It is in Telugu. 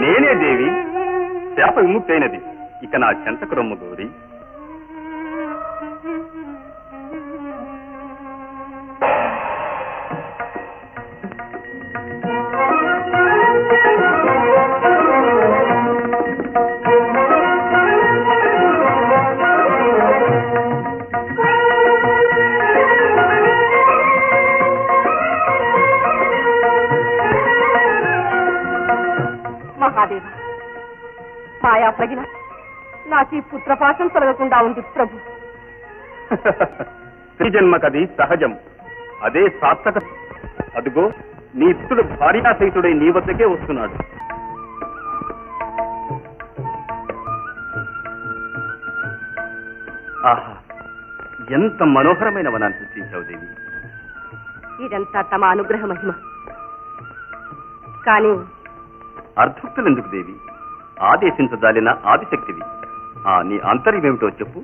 నేనే దేవి, శాప విముక్తైనది. ఇక నా చెంతకు రమ్ము గౌరి. మహాదేవ, మాయా ప్రగిన నాకు ఈ పుత్రపాశం తొలగకుండా ఉంది ప్రభు. స్త్రీ జన్మకది సహజం, అదే సార్థక. అదుగో నీ పుత్రుడు భార్యాసహితుడై నీ వద్దకే వస్తున్నాడు. ఆహా, ఎంత మనోహరమైన వనాన్ని సృష్టించావు దేవి. ఇదంతా తమ అనుగ్రహ మహిమ. కానీ అర్థుక్తులెందుకు దేవి? ఆదేశించదాలిన ఆదిశక్తివి. నీ అంతర్యమేమిటో చెప్పు.